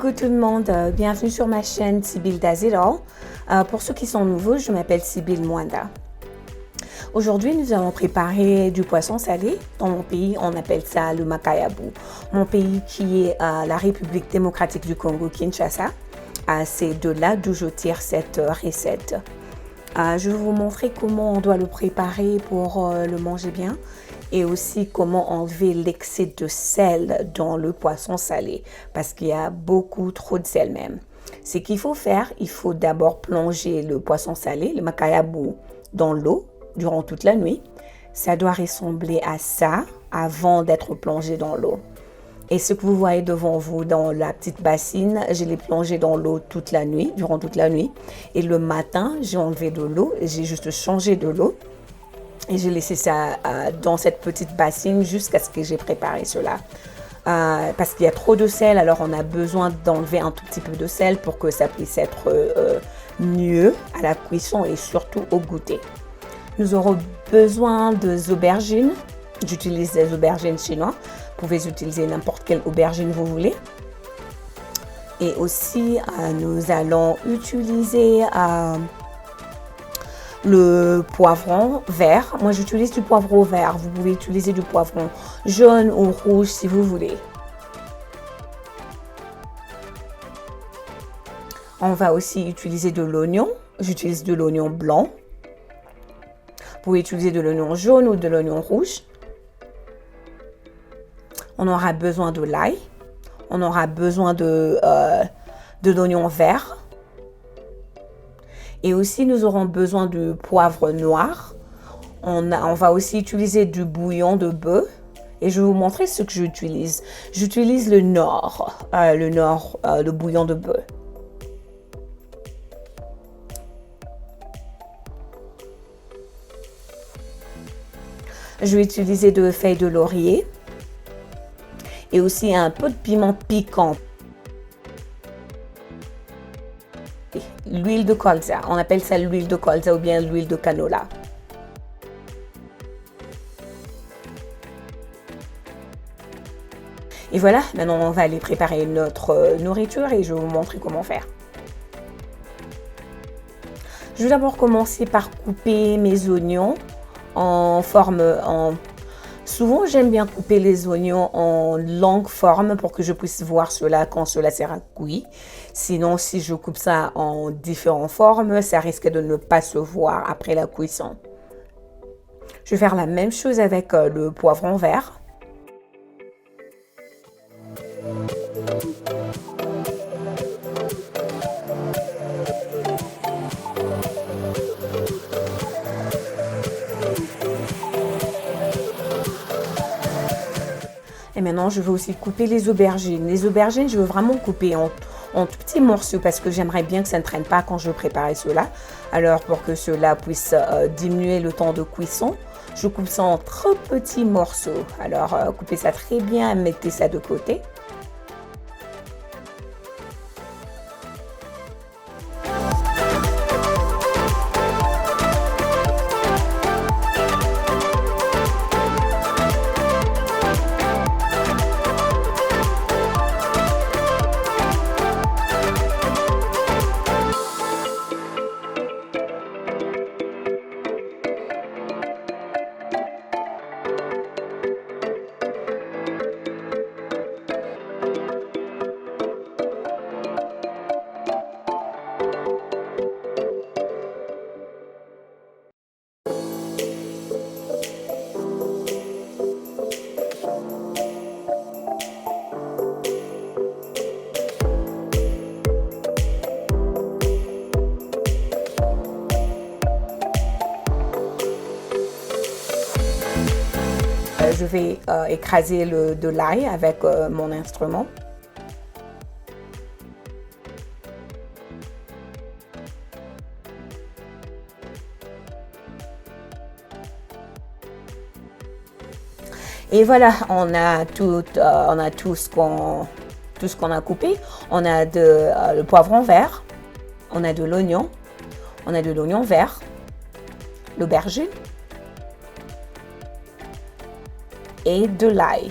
Coucou tout le monde, bienvenue sur ma chaîne Sibylle Does It All. Pour ceux qui sont nouveaux, je m'appelle Sibylle Mwanda. Aujourd'hui, nous allons préparer du poisson salé. Dans mon pays, on appelle ça le makayabu. Mon pays qui est la République démocratique du Congo, Kinshasa. C'est de là d'où je tire cette recette. Je vais vous montrer comment on doit le préparer pour le manger bien et aussi comment enlever l'excès de sel dans le poisson salé parce qu'il y a beaucoup trop de sel même. Ce qu'il faut faire, il faut d'abord plonger le poisson salé, le makayabu, dans l'eau durant toute la nuit. Ça doit ressembler à ça avant d'être plongé dans l'eau. Et ce que vous voyez devant vous dans la petite bassine, je l'ai plongé dans l'eau toute la nuit, durant toute la nuit. Et le matin, j'ai enlevé de l'eau, j'ai juste changé de l'eau. Et j'ai laissé ça dans cette petite bassine jusqu'à ce que j'ai préparé cela. Parce qu'il y a trop de sel, alors on a besoin d'enlever un tout petit peu de sel pour que ça puisse être mieux à la cuisson et surtout au goûter. Nous aurons besoin des aubergines. J'utilise des aubergines chinoises. Vous pouvez utiliser n'importe quelle aubergine vous voulez. Et aussi, nous allons utiliser le poivron vert. Moi, j'utilise du poivron vert. Vous pouvez utiliser du poivron jaune ou rouge si vous voulez. On va aussi utiliser de l'oignon. J'utilise de l'oignon blanc. Vous pouvez utiliser de l'oignon jaune ou de l'oignon rouge. On aura besoin de l'ail. On aura besoin de l'oignon vert. Et aussi, nous aurons besoin de poivre noir. On va aussi utiliser du bouillon de bœuf. Et je vais vous montrer ce que j'utilise. J'utilise le bouillon de bœuf. Je vais utiliser de feuilles de laurier. Et aussi un peu de piment piquant. L'huile de colza, on appelle ça l'huile de colza ou bien l'huile de canola. Et voilà, maintenant on va aller préparer notre nourriture et je vais vous montrer comment faire. Je vais d'abord commencer par couper mes oignons en forme. Souvent, j'aime bien couper les oignons en longue forme pour que je puisse voir cela quand cela sera cuit. Sinon, si je coupe ça en différentes formes, ça risque de ne pas se voir après la cuisson. Je vais faire la même chose avec le poivron vert. Et maintenant, je vais aussi couper les aubergines. Les aubergines, je veux vraiment couper en tout petits morceaux parce que j'aimerais bien que ça ne traîne pas quand je prépare cela. Alors, pour que cela puisse diminuer le temps de cuisson, je coupe ça en très petits morceaux. Alors, coupez ça très bien, mettez ça de côté. Je vais écraser de l'ail avec mon instrument. Et voilà, on a tout ce qu'on a coupé. On a le poivron vert, on a de l'oignon vert, l'aubergine et de l'ail.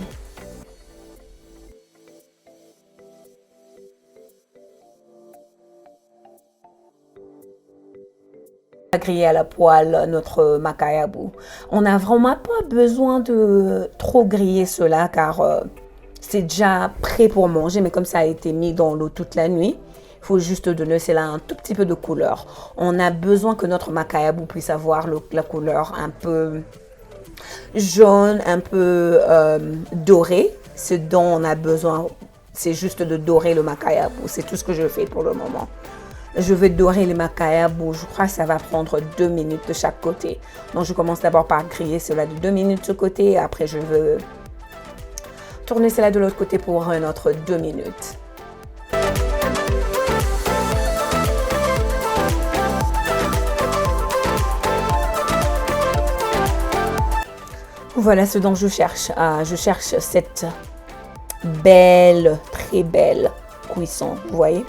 griller à la poêle notre macayabu. On n'a vraiment pas besoin de trop griller cela car c'est déjà prêt pour manger, mais comme ça a été mis dans l'eau toute la nuit, il faut juste donner cela un tout petit peu de couleur. On a besoin que notre macayabu puisse avoir la couleur un peu jaune, un peu doré. Ce dont on a besoin, c'est juste de dorer le macayabu. C'est tout ce que je fais pour le moment. Je vais dorer les macayabu. Je crois que ça va prendre 2 minutes de chaque côté. Donc, je commence d'abord par griller cela de 2 minutes de ce côté. Et après, je veux tourner cela de l'autre côté pour un autre 2 minutes. Voilà ce dont je cherche. Je cherche cette belle, très belle cuisson. Vous voyez?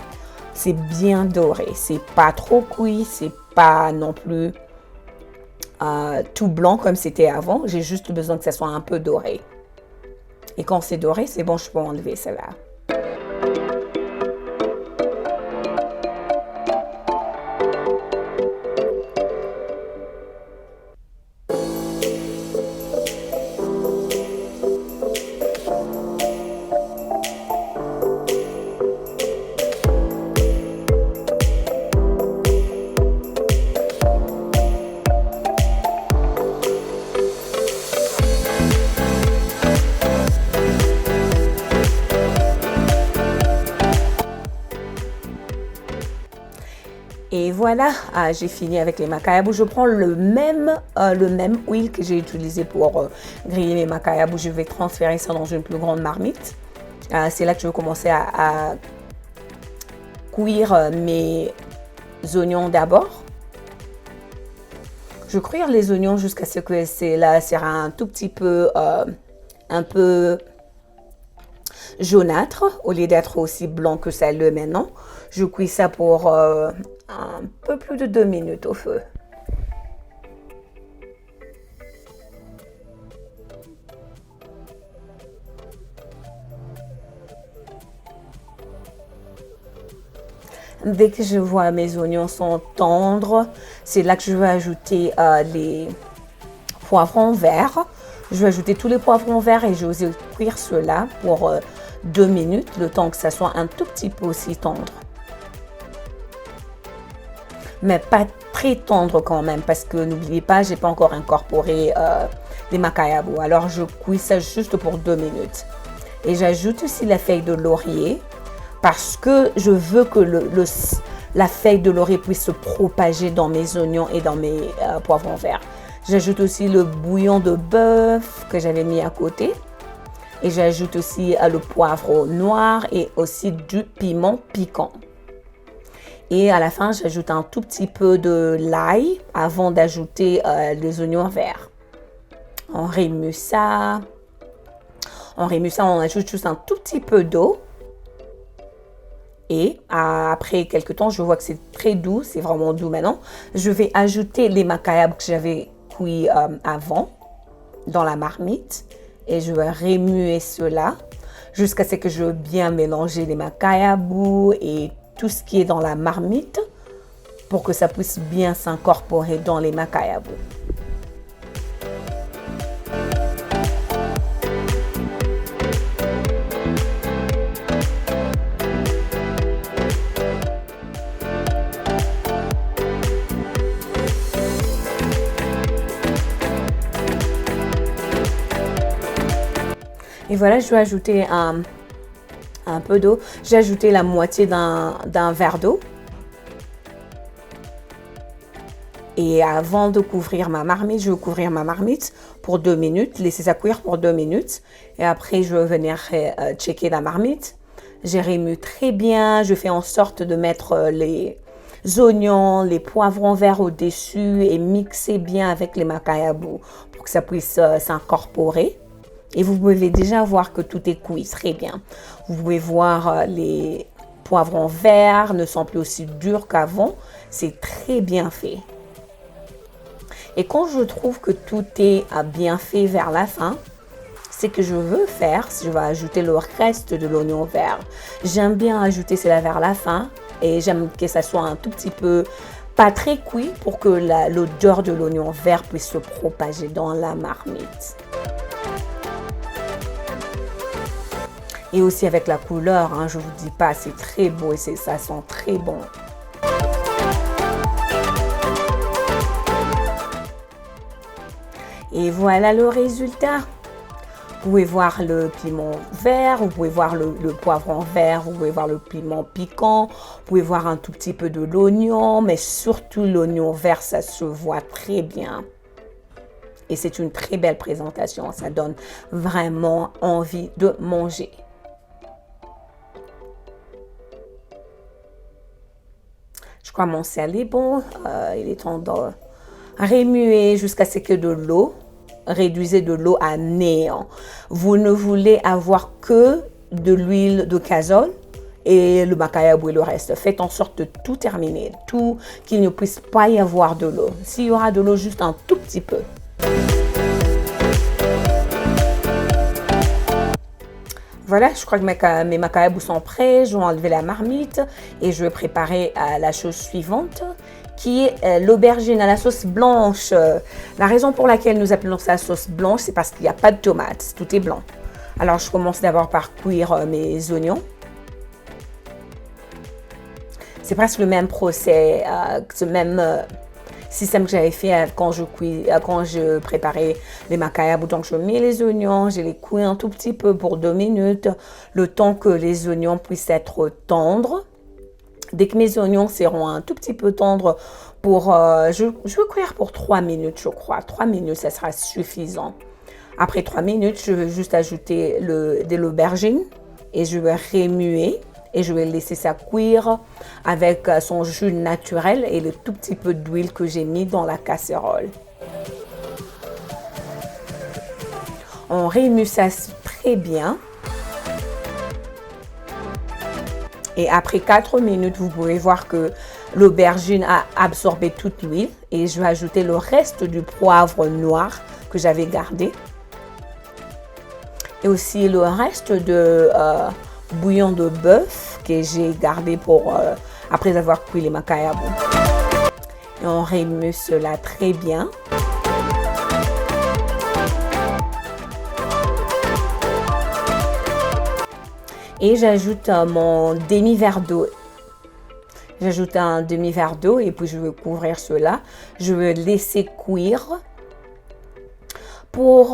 C'est bien doré. C'est pas trop cuit. C'est pas non plus tout blanc comme c'était avant. J'ai juste besoin que ça soit un peu doré. Et quand c'est doré, c'est bon, je peux enlever cela. Et voilà, j'ai fini avec les macayabu. Je prends le même huile que j'ai utilisé pour griller mes macayabu. Je vais transférer ça dans une plus grande marmite. C'est là que je vais commencer à cuire mes oignons d'abord. Je vais cuire les oignons jusqu'à ce que cela sera un tout petit peu, un peu jaunâtre, au lieu d'être aussi blanc que ça l'est maintenant. Je cuis ça pour un peu plus de 2 minutes au feu. Dès que je vois mes oignons sont tendres, c'est là que je vais ajouter les poivrons verts. Je vais ajouter tous les poivrons verts et je vais cuire cela pour 2 minutes, le temps que ça soit un tout petit peu aussi tendre. Mais pas très tendre quand même, parce que n'oubliez pas, j'ai pas encore incorporé les macayabu. Alors je cuis ça juste pour 2 minutes. Et j'ajoute aussi la feuille de laurier, parce que je veux que la feuille de laurier puisse se propager dans mes oignons et dans mes poivrons verts. J'ajoute aussi le bouillon de bœuf que j'avais mis à côté. Et j'ajoute aussi le poivre noir et aussi du piment piquant. Et à la fin, j'ajoute un tout petit peu de l'ail avant d'ajouter les oignons verts. On remue ça. On ajoute juste un tout petit peu d'eau. Et après quelques temps, je vois que c'est très doux, c'est vraiment doux maintenant. Je vais ajouter les macayabu que j'avais cuits avant dans la marmite. Et je vais remuer cela jusqu'à ce que je veux bien mélanger les macayabu et tout ce qui est dans la marmite pour que ça puisse bien s'incorporer dans les macayabu. Et voilà, je vais ajouter un peu d'eau. J'ai ajouté la moitié d'un verre d'eau. Et avant de couvrir ma marmite, je vais couvrir ma marmite pour 2 minutes, laisser ça cuire pour 2 minutes. Et après, je vais venir checker la marmite. J'ai remue très bien. Je fais en sorte de mettre les oignons, les poivrons verts au-dessus et mixer bien avec les macayabu pour que ça puisse s'incorporer. Et vous pouvez déjà voir que tout est cuit très bien. Vous pouvez voir les poivrons verts ne sont plus aussi durs qu'avant. C'est très bien fait. Et quand je trouve que tout est bien fait vers la fin, ce que je veux faire, je vais ajouter le reste de l'oignon vert. J'aime bien ajouter cela vers la fin et j'aime que ça soit un tout petit peu pas très cuit pour que l'odeur de l'oignon vert puisse se propager dans la marmite. Et aussi avec la couleur, hein, je vous dis pas, c'est très beau et ça sent très bon. Et voilà le résultat. Vous pouvez voir le piment vert, vous pouvez voir le poivron vert, vous pouvez voir le piment piquant, vous pouvez voir un tout petit peu de l'oignon, mais surtout l'oignon vert, ça se voit très bien. Et c'est une très belle présentation, ça donne vraiment envie de manger. Je crois que mon sel est bon, il est temps de remuer jusqu'à ce que de l'eau. Réduisez de l'eau à néant. Vous ne voulez avoir que de l'huile de casole et le macayabou et le reste. Faites en sorte de tout terminer, qu'il ne puisse pas y avoir de l'eau. S'il y aura de l'eau, juste un tout petit peu. Voilà, je crois que mes macayabous sont prêts. Je vais enlever la marmite et je vais préparer la chose suivante, qui est l'aubergine à la sauce blanche. La raison pour laquelle nous appelons ça sauce blanche, c'est parce qu'il n'y a pas de tomates, tout est blanc. Alors, je commence d'abord par cuire mes oignons. C'est presque le même procès, ce même système que j'avais fait quand je préparais les macayabous. Donc, je mets les oignons, je les cuis un tout petit peu pour 2 minutes, le temps que les oignons puissent être tendres. Dès que mes oignons seront un tout petit peu tendres, je vais cuire pour 3 minutes, je crois. 3 minutes, ça sera suffisant. Après 3 minutes, je vais juste ajouter de l'aubergine et je vais remuer et je vais laisser ça cuire avec son jus naturel et le tout petit peu d'huile que j'ai mis dans la casserole. On remue ça très bien. Et après 4 minutes, vous pouvez voir que l'aubergine a absorbé toute l'huile. Et je vais ajouter le reste du poivre noir que j'avais gardé. Et aussi le reste de bouillon de bœuf que j'ai gardé après avoir cuit les macayabous. Et on remue cela très bien. Et j'ajoute mon demi-verre d'eau. J'ajoute un demi-verre d'eau et puis je vais couvrir cela. Je vais laisser cuire pour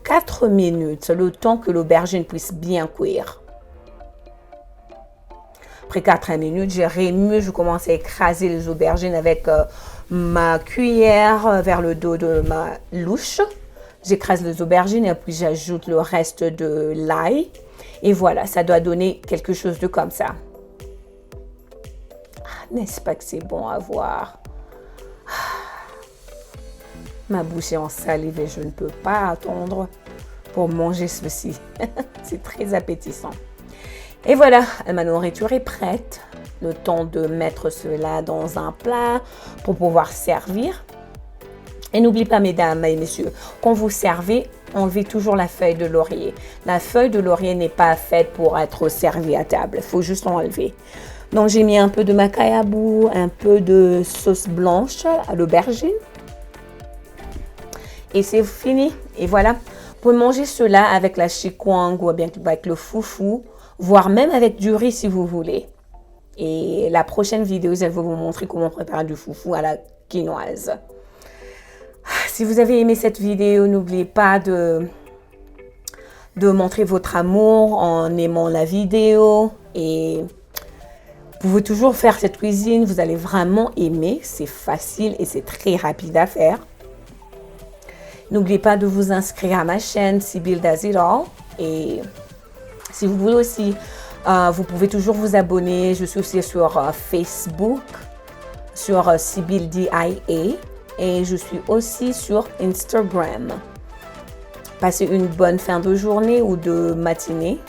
4 minutes, le temps que l'aubergine puisse bien cuire. Après 4 minutes, je remue, je commence à écraser les aubergines avec ma cuillère vers le dos de ma louche. J'écrase les aubergines et puis j'ajoute le reste de l'ail. Et voilà, ça doit donner quelque chose de comme ça. N'est-ce pas que c'est bon à voir? Ma bouche est en salive et je ne peux pas attendre pour manger ceci. C'est très appétissant. Et voilà, ma nourriture est prête. Le temps de mettre cela dans un plat pour pouvoir servir. Et n'oubliez pas, mesdames et messieurs, quand vous servez, enlevez toujours la feuille de laurier. La feuille de laurier n'est pas faite pour être servie à table. Il faut juste l'enlever. Donc, j'ai mis un peu de macayabou, un peu de sauce blanche à l'aubergine. Et c'est fini. Et voilà. Vous pouvez manger cela avec la chikwang ou bien avec le foufou, voire même avec du riz si vous voulez. Et la prochaine vidéo, je vais vous montrer comment préparer du foufou à la quinoise. Si vous avez aimé cette vidéo, n'oubliez pas de montrer votre amour en aimant la vidéo. Et vous pouvez toujours faire cette cuisine, vous allez vraiment aimer. C'est facile et c'est très rapide à faire. N'oubliez pas de vous inscrire à ma chaîne Sybille Does It All. Et si vous voulez aussi, vous pouvez toujours vous abonner. Je suis aussi sur Facebook, sur Sybille DIA. Et je suis aussi sur Instagram. Passez une bonne fin de journée ou de matinée.